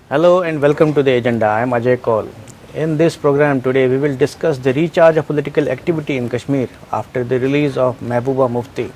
Hello and welcome to the agenda. I am Ajay Kaul. In this program today we will discuss the recharge of political activity in Kashmir after the release of Mehbooba Mufti.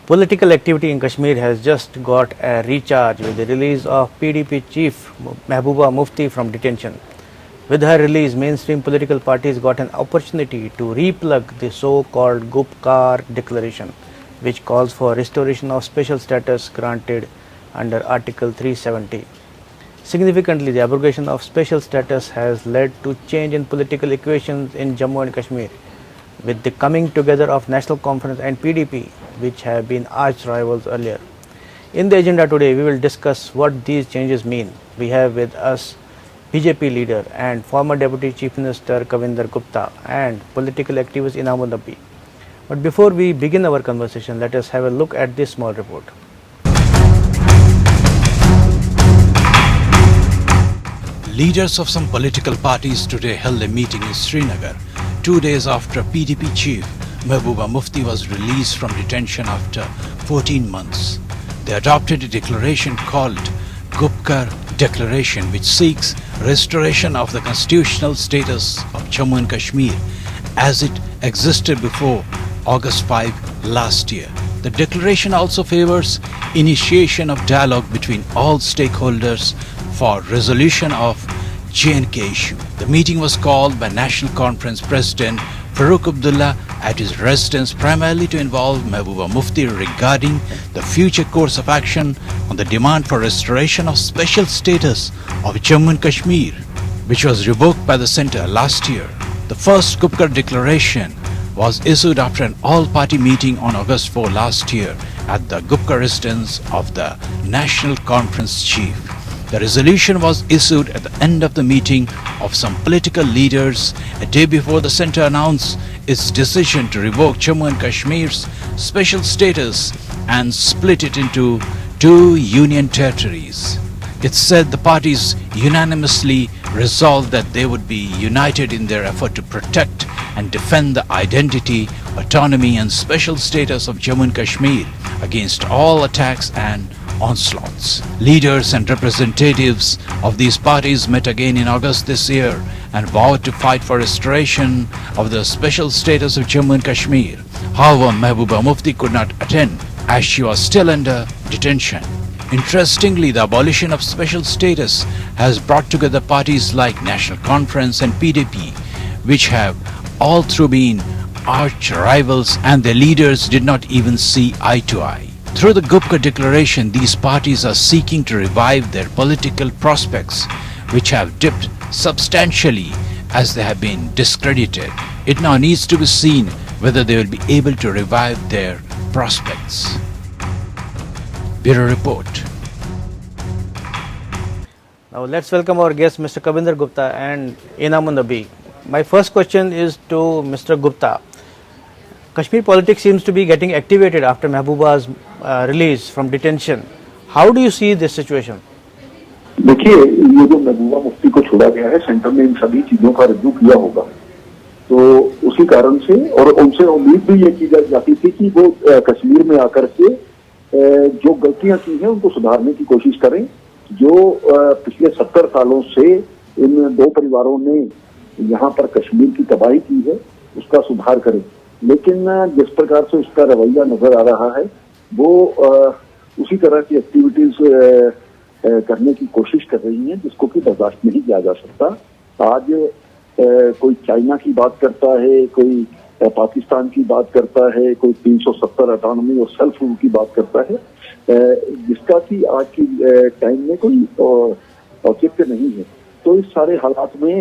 Political activity in Kashmir has just got a recharge with the release of PDP chief Mehbooba Mufti from detention. With her release, mainstream political parties got an opportunity to replug the so-called Gupkar declaration, which calls for restoration of special status granted under Article 370. Significantly, the abrogation of special status has led to change in political equations in Jammu and Kashmir, with the coming together of National Conference and PDP, which have been arch rivals earlier. In the agenda today, we will discuss what these changes mean. We have with us BJP leader and former Deputy Chief Minister Kavinder Gupta and political activist Inamuddin. But before we begin our conversation, let us have a look at this small report. Leaders of some political parties today held a meeting in Srinagar 2 days after PDP chief Mehbooba Mufti was released from detention after 14 months. They adopted a declaration called Gupkar Declaration, which seeks restoration of the constitutional status of Jammu and Kashmir as it existed before August 5 last year. The declaration also favors initiation of dialogue between all stakeholders for resolution of J&K issue. The meeting was called by National Conference President Farooq Abdullah at his residence primarily to involve Mehbooba Mufti regarding the future course of action on the demand for restoration of special status of Jammu and Kashmir, which was revoked by the centre last year. The first Gupkar declaration was issued after an all-party meeting on August 4 last year at the Gupkar residence of the National Conference chief. The resolution was issued at the end of the meeting of some political leaders a day before the centre announced its decision to revoke Jammu and Kashmir's special status and split it into two union territories. It said the parties unanimously resolved that they would be united in their effort to protect and defend the identity, autonomy and special status of Jammu and Kashmir against all attacks and onslaughts. Leaders and representatives of these parties met again in August this year and vowed to fight for restoration of the special status of Jammu and Kashmir. However, Mehbooba Mufti could not attend as she was still under detention. Interestingly, the abolition of special status has brought together parties like National Conference and PDP, which have all through been arch rivals, and their leaders did not even see eye to eye. Through the Gupkar declaration, these parties are seeking to revive their political prospects, which have dipped substantially as they have been discredited. It now needs to be seen whether they will be able to revive their prospects. Bureau Report. Now let's welcome our guests Mr. Kavinder Gupta and Inamuddin. My first question is to Mr. Gupta. Kashmir politics seems to be getting activated after Mehbooba's release from detention. How do you see this situation? देखिए, ये जो महबूबा मुफ्ती को छोड़ा गया है, centre ने इन सभी चीजों का रिव्यू किया होगा, तो उसी कारण से और उनसे उम्मीद भी ये की जाती थी कि वो कश्मीर में आकर के जो गलतियां की हैं उनको सुधारने की कोशिश करें, जो पिछले 70 सालों से इन दो परिवारों ने यहाँ पर कश्मीर की तबाही की है उसका सुधार करें। लेकिन जिस प्रकार से उसका रवैया नजर आ रहा है वो उसी तरह की एक्टिविटीज करने की कोशिश कर रही हैं जिसको कि बर्दाश्त नहीं किया जा सकता। आज कोई चाइना की बात करता है, कोई पाकिस्तान की बात करता है, कोई 370 ऑटोनॉमी और सेल्फ रूल की बात करता है, जिसका कि आज की टाइम में कोई औचित्य नहीं है। तो इस सारे हालात में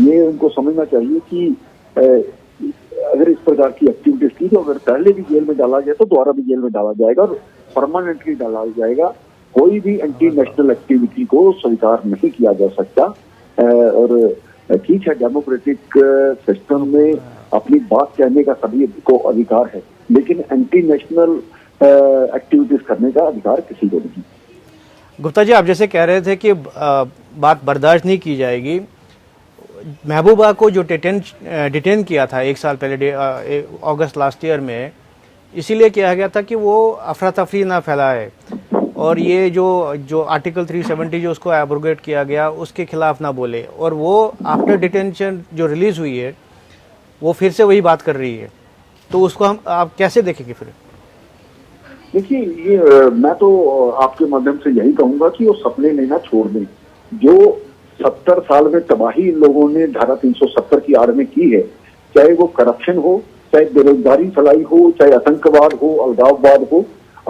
ये उनको समझना चाहिए कि अगर इस प्रकार की एक्टिविटीज की तो अगर पहले भी जेल में डाला गया तो दोबारा भी जेल में डाला जाएगा और परमानेंटली डाला जाएगा। कोई भी एंटी नेशनल एक्टिविटी को स्वीकार नहीं किया जा सकता। और ठीक है, डेमोक्रेटिक सिस्टम में अपनी बात कहने का सभी को अधिकार है, लेकिन एंटी नेशनल एक्टिविटीज करने का अधिकार किसी को नहीं। गुप्ता जी, आप जैसे कह रहे थे कि बात बर्दाश्त नहीं की जाएगी, महबूबा को जो डिटेन किया था 1 साल पहले अगस्त लास्ट ईयर में, इसीलिए किया गया था कि वो अफरा तफरी ना फैलाए और ये जो आर्टिकल 370 जो उसको एब्रोगेट किया गया उसके खिलाफ ना बोले, और वो आफ्टर डिटेंशन जो रिलीज हुई है वो फिर से वही बात कर रही है, तो उसको आप कैसे देखेंगे फिर? देखिए, ये मैं तो आपके माध्यम से यही कहूंगा कि वो सपने नहीं ना छोड़ दें। जो 70 साल में तबाही इन लोगों ने धारा 370 की आड़ में की है, चाहे वो करप्शन हो, चाहे बेरोजगारी फैलाई हो, चाहे आतंकवाद हो, अलगाववाद हो,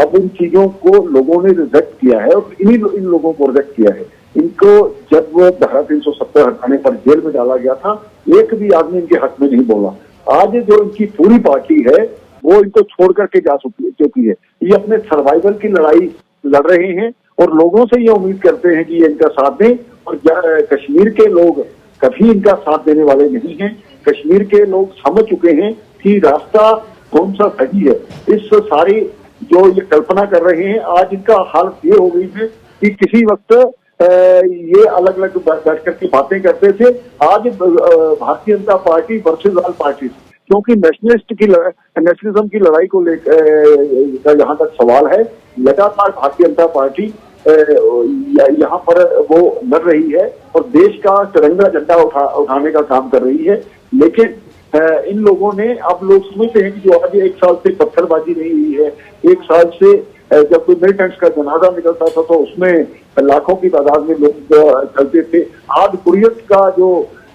अब इन चीजों को लोगों ने रिजेक्ट किया है और इन लोगों को रिजेक्ट किया है। इनको जब वो धारा 370 हटाने पर जेल में डाला गया था, एक भी आदमी इनके हक में नहीं बोला। आज जो इनकी पूरी पार्टी है वो इनको छोड़ करके जा चुकी है। ये अपने सर्वाइवल की लड़ाई लड़ रहे हैं और लोगों से ये उम्मीद करते हैं कि ये इनका साथ दें, और कश्मीर के लोग कभी इनका साथ देने वाले नहीं हैं। कश्मीर के लोग समझ चुके हैं कि रास्ता कौन सा सही है। इस सारी जो ये कल्पना कर रहे हैं, आज इनका हालत ये हो गई है कि किसी वक्त ये अलग अलग बैठ करके बातें करते थे, आज Bharatiya Janata party versus all party, क्योंकि नेशनलिज्म की लड़ाई को लेकर जहां तक सवाल है, लगातार भारतीय जनता पार्टी यहाँ पर वो लड़ रही है और देश का तिरंगा झंडा उठाने का काम कर रही है। लेकिन इन लोगों ने, अब लोग समझते हैं कि जो आज 1 साल से पत्थरबाजी नहीं हुई है, 1 साल से जब कोई मिलिटेंट्स का जनाजा निकलता था तो उसमें लाखों की तादाद में लोग चलते थे। आज हुर्रियत का जो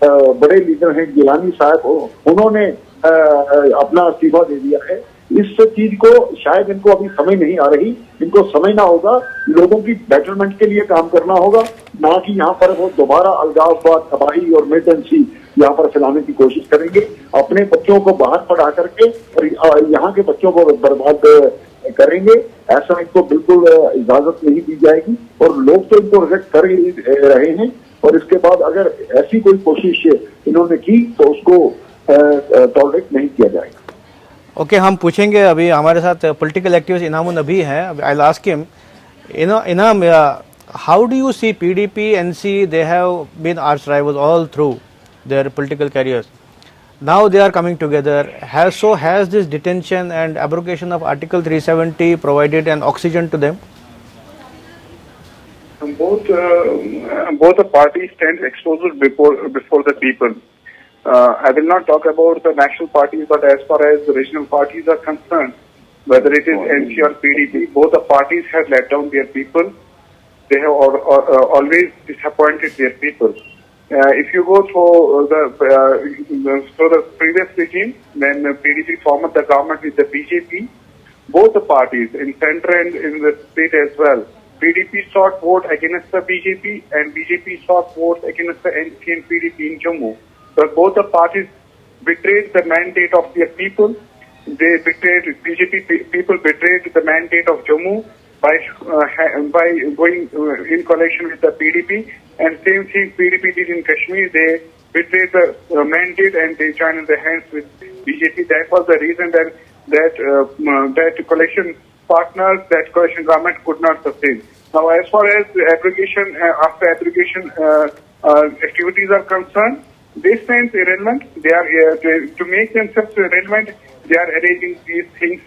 बड़े लीडर हैं गिलानी साहब, उन्होंने अपना इस्तीफा दे दिया है। इस चीज को शायद इनको अभी समझ नहीं आ रही। इनको समझना होगा, लोगों की बेटरमेंट के लिए काम करना होगा, ना कि यहाँ पर वो दोबारा अलगाववाद, तबाही और मिलिटेंसी यहाँ पर फैलाने की कोशिश करेंगे। अपने बच्चों को बाहर पढ़ा करके और यहाँ के बच्चों को बर्बाद करेंगे, ऐसा इनको बिल्कुल इजाजत नहीं दी जाएगी। और लोग तो इनको रिजेक्ट कर ही रहे हैं, और इसके बाद अगर ऐसी कोई कोशिश इन्होंने की तो उसको टॉलरेट नहीं किया जाएगा। ओके, हम पूछेंगे, अभी हमारे साथ पॉलिटिकल एक्टिविस्ट इनाम नबी हैं। I will ask him, Inam, how do you see PDP, NC, they have been arch rivals all through their political careers. Now they are coming together. Has this detention and abrogation of Article 370 provided an oxygen to them? Both the parties stand exposed before the people. I will not talk about the national parties, but as far as the regional parties are concerned, whether it is NC or PDP, both the parties have let down their people. They have always disappointed their people. If you go through the previous regime, when PDP formed the government with the BJP, both the parties in center and in the state as well, PDP sought vote against the BJP and BJP sought vote against the NC and PDP in Jammu. But both the parties betrayed the mandate of their people. BJP people betrayed the mandate of Jammu by going in coalition with the PDP, and same thing PDP did in Kashmir. They betrayed the mandate and they joined their hands with BJP. That was the reason that coalition partners, that coalition government could not sustain. Now, as far as abrogation, after abrogation activities are concerned, they stand irrelevant. They are to make themselves relevant. They are arranging these things.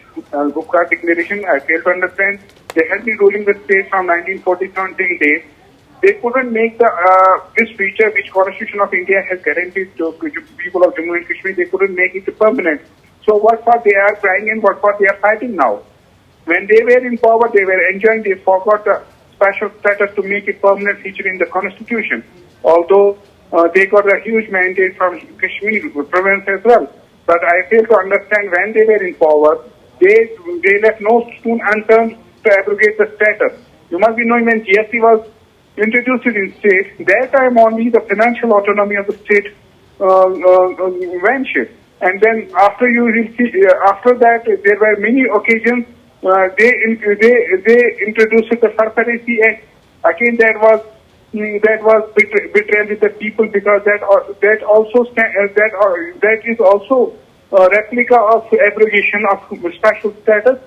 Gupta declaration, I fail to understand. They have been ruling the state from 1947 till date. They couldn't make this feature which Constitution of India has guaranteed to people of Jammu and Kashmir. They couldn't make it permanent. So what for they are crying and what for they are fighting now? When they were in power, they were enjoying. They forgot the special status to make it permanent feature in the Constitution. Although they got a huge mandate from Kashmir province as well. But I fail to understand when they were in power, they left no stone unturned to abrogate the status. You must be knowing when GST was introduced in state, that time only the financial autonomy of the state vanished. And then after after that, there were many occasions they introduced the Surface Act. Again, that was betrayal with the people, because that is also a replica of abrogation of special status.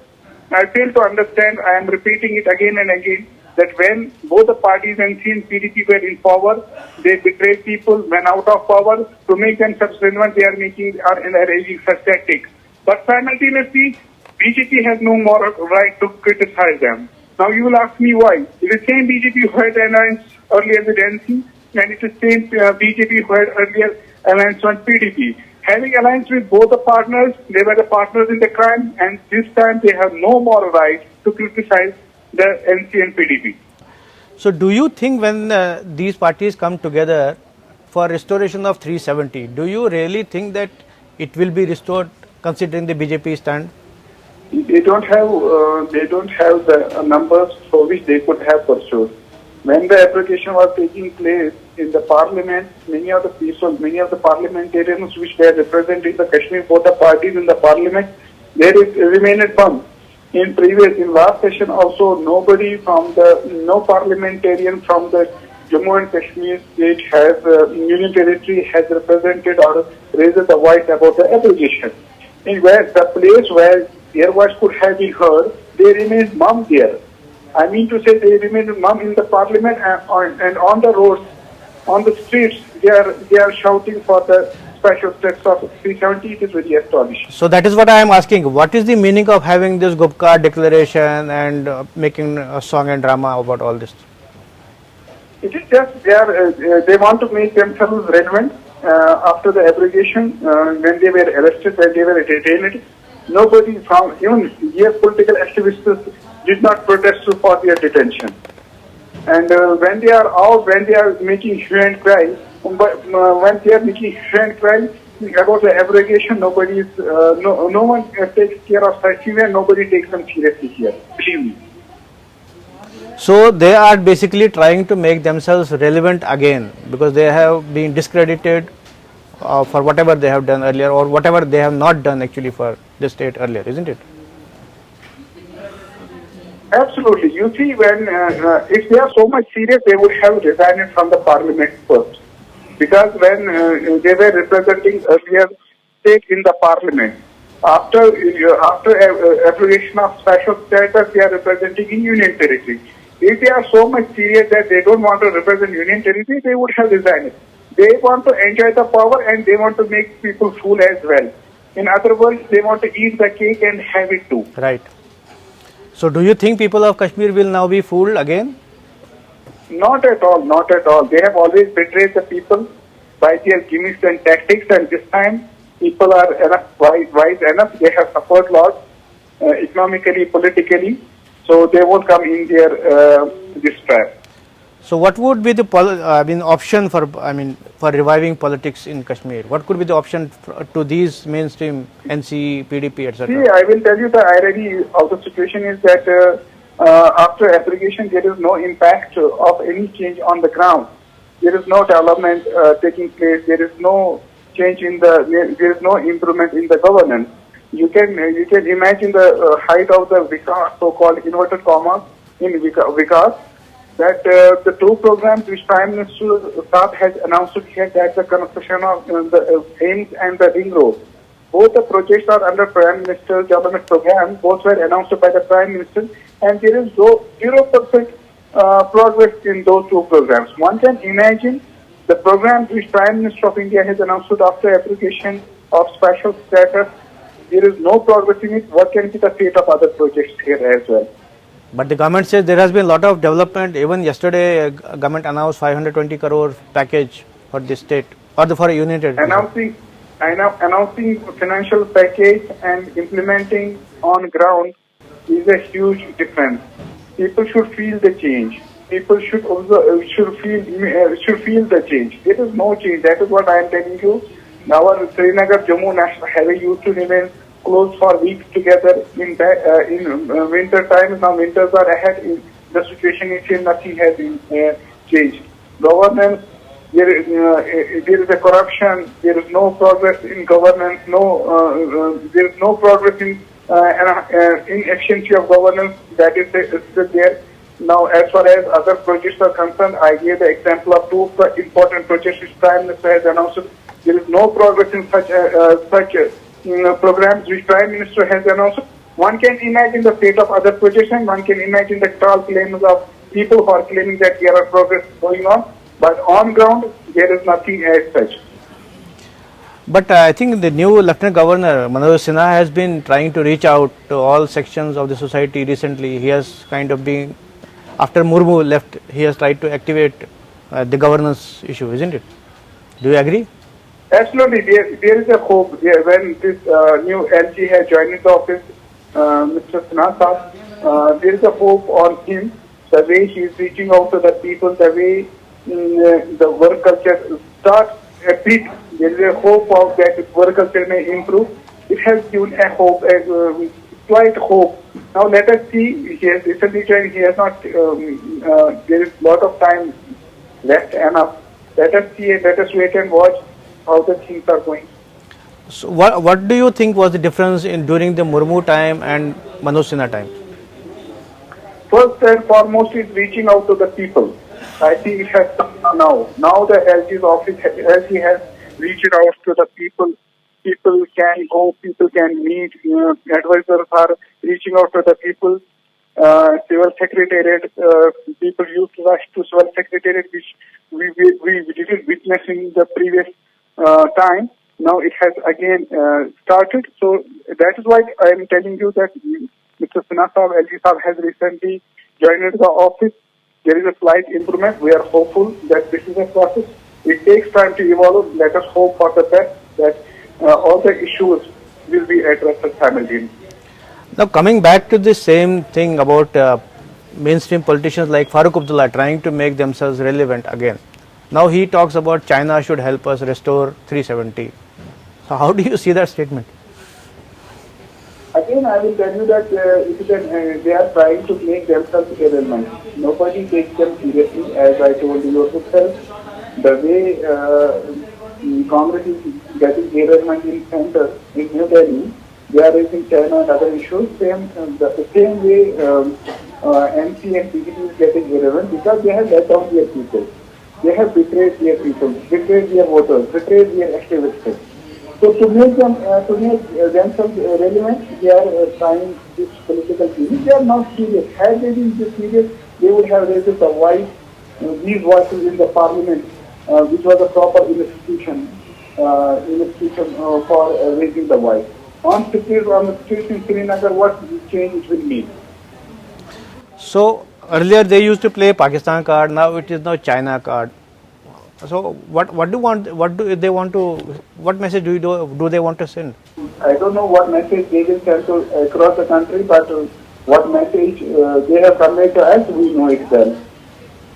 I fail to understand, I am repeating it again and again, that when both the parties and PDP were in power, they betrayed people when out of power. To make them subservient, they are arranging such tactics. But simultaneously, BJP has no more right to criticize them. Now you will ask me why. It is the same BJP who had alliance earlier with NC, and it is the same BJP who had earlier alliance with PDP. Having alliance with both the partners, they were the partners in the crime, and this time they have no more right to criticize the NC and PDP. So do you think when these parties come together for restoration of 370, do you really think that it will be restored considering the BJP stand? They don't have the numbers for which they could have pursued. When the application was taking place in the parliament, many of the parliamentarians which were representing the Kashmir, both the parties in the parliament, they remained firm. In last session also, no parliamentarian from the Jammu and Kashmir state union territory has represented or raised the voice about the application. In where the place where their voice could have been heard, they remained mum there. I mean to say, they remained mum in the parliament and on the roads, on the streets, they are shouting for the special status of 370. It is very astonishing. So that is what I am asking. What is the meaning of having this Gupka declaration and making a song and drama about all this? It is just they want to make themselves relevant after the abrogation. When they were arrested, when they were detained, nobody from even political activists did not protest for their detention. And when they are out, when they are making hue and cry, when they are making hue and cry about the abrogation, no one takes care of such event, nobody takes them seriously here. Believe me. So they are basically trying to make themselves relevant again because they have been discredited for whatever they have done earlier or whatever they have not done actually for the state earlier, isn't it? Absolutely. You see, when if they are so much serious, they would have resigned from the parliament first. Because when they were representing earlier state in the parliament, after abrogation of special status, they are representing in union territory. If they are so much serious that they don't want to represent union territory, they would have resigned. They want to enjoy the power and they want to make people fool as well. In other words, they want to eat the cake and have it too. Right. So do you think people of Kashmir will now be fooled again? Not at all, not at all. They have always betrayed the people by their gimmicks and tactics, and this time people are wise enough. They have suffered lots economically, politically, so they won't come in their this trap. So what would be the option for reviving politics in Kashmir? What could be the option to these mainstream NC, PDP, etc.? See, I will tell you the irony of the situation is that after abrogation, there is no impact of any change on the ground. There is no development taking place. There is no change there is no improvement in the governance. You can imagine the height of the Vikas, so-called inverted commas in Vikas. That the two programs which Prime Minister Saab has announced here, that the construction of the AIMS and the ring road. Both the projects are under Prime Minister's government program. Both were announced by the Prime Minister, and there is 0% progress in those two programs. One can imagine the programs which Prime Minister of India has announced after application of special status. There is no progress in it. What can be the fate of other projects here as well? But the government says there has been a lot of development. Even yesterday, government announced 520 crore package for the state or for a union territory. Announcing financial package and implementing on ground is a huge difference. People should feel the change. People should feel the change. There is no change. That is what I am telling you. Our Srinagar Jammu National Highway used to remain closed for weeks together in winter times. Now winters are ahead. The situation is here. Nothing has been changed. Governance, there is a corruption. There is no progress in governance. There is no progress in efficiency of governance. That is still there. Now, as far as other projects are concerned, I gave the example of two important projects which Prime Minister has announced. There is no progress in such programs which Prime Minister has announced. One can imagine the fate of other projections. One can imagine the tall claims of people who are claiming that there are progress going on. But on ground, there is nothing as such. But I think the new Lieutenant Governor Manoj Sinha has been trying to reach out to all sections of the society recently. He has kind of been, after Murmu left, he has tried to activate the governance issue, isn't it? Do you agree? Absolutely, there is a hope. When this new LG has joined the office, Mr. Sinha, there is a hope on him. The way he is reaching out to the people, the way the work culture starts a bit. There is a hope of that work culture may improve. It has given a hope, a slight hope. Now let us see. He has recently joined. He has not. There is a lot of time left enough. Let us see. Let us wait and watch how the things are going. So what do you think was the difference in during the Murmu time and Manoj Sinha time? First and foremost is reaching out to the people. I think it has come now. Now the LG's office, LG has reached out to the people. People can go, people can meet. Advisors are reaching out to the people. Civil Secretariat, people used to rush to Civil Secretariat, which we didn't witness in the previous time. Now it has again started. So that is why I am telling you that Mr. Sinha Sahab, LG Sahab has recently joined the office. There is a slight improvement. We are hopeful that this is a process. It takes time to evolve. Let us hope for the best that all the issues will be addressed simultaneously. Now coming back to the same thing about mainstream politicians like Farooq Abdullah trying to make themselves relevant again. Now he talks about China should help us restore 370. So how do you see that statement? Again, I will tell you that they are trying to make themselves irrelevant. Nobody takes them seriously, as I told you yourself. The way Congress is getting irrelevant in center in New Delhi, they are raising China and other issues. The same way MC and PDP is getting irrelevant because they have let down their people. They have betrayed their people, betrayed their voters, betrayed their activists. So to make themselves relevant, they are trying this political theory. They are not serious. Had they been this serious, they would have raised the voice, these voices in the parliament, which was a proper institution for raising the voice. On the streets in Srinagar, what change it will mean? So earlier they used to play Pakistan card. Now it is now China card. So what message do they want to send? I don't know what message they will send to across the country, but what message they have conveyed to us, we know it well.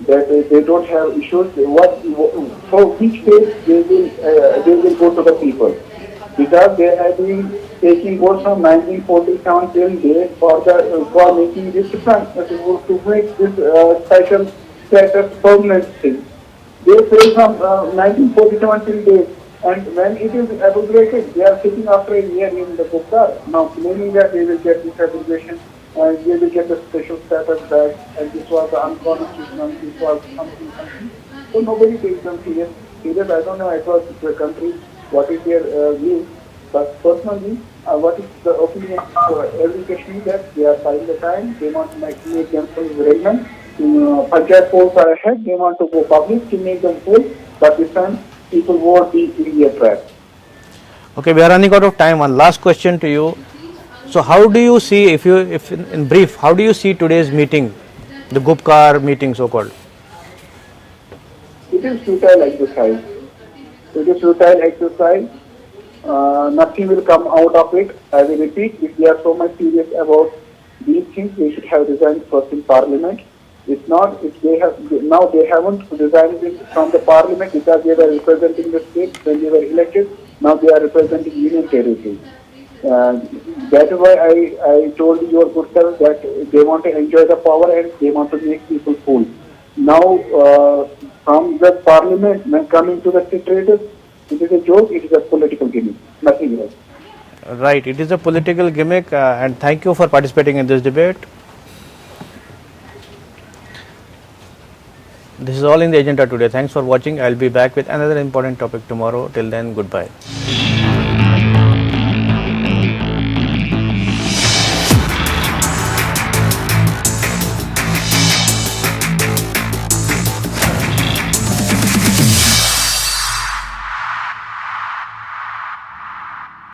That they don't have issues. For which phase they will go to the people, because they have been taking votes from 1947 till date for making this difference, to make this special status permanent thing. They say from 1947 till date, and when it is abrogated, they are sitting after a year in the Gupta, now claiming that they will get this abrogation and they will get the special status back, and this was the unconstitutional, this was something. So nobody takes them serious. I don't know across the country what is their view, but personally, what is the opinion of every Kashmir that they are buying the time, they want to make themselves relevant. Panchayat polls are ahead, they want to go public to make them full, but this time people won't be in their trap. Okay, we are running out of time. One last question to you. So how do you see, if in brief, how do you see today's meeting, the Gupkar meeting so-called? It is futile exercise. It is futile exercise. Nothing will come out of it. I will repeat, if they are so much serious about these things, they should have resigned first in Parliament. If not, if they haven't resigned from the Parliament because they were representing the state when they were elected. Now they are representing Union territory. That is why I told your good self that they want to enjoy the power and they want to make people fool. Now, from the Parliament, when coming to the secretariat, it is a joke, it is a political gimmick, nothing else. Right, it is a political gimmick, and thank you for participating in this debate. This is all in the agenda today. Thanks for watching. I will be back with another important topic tomorrow. Till then, goodbye.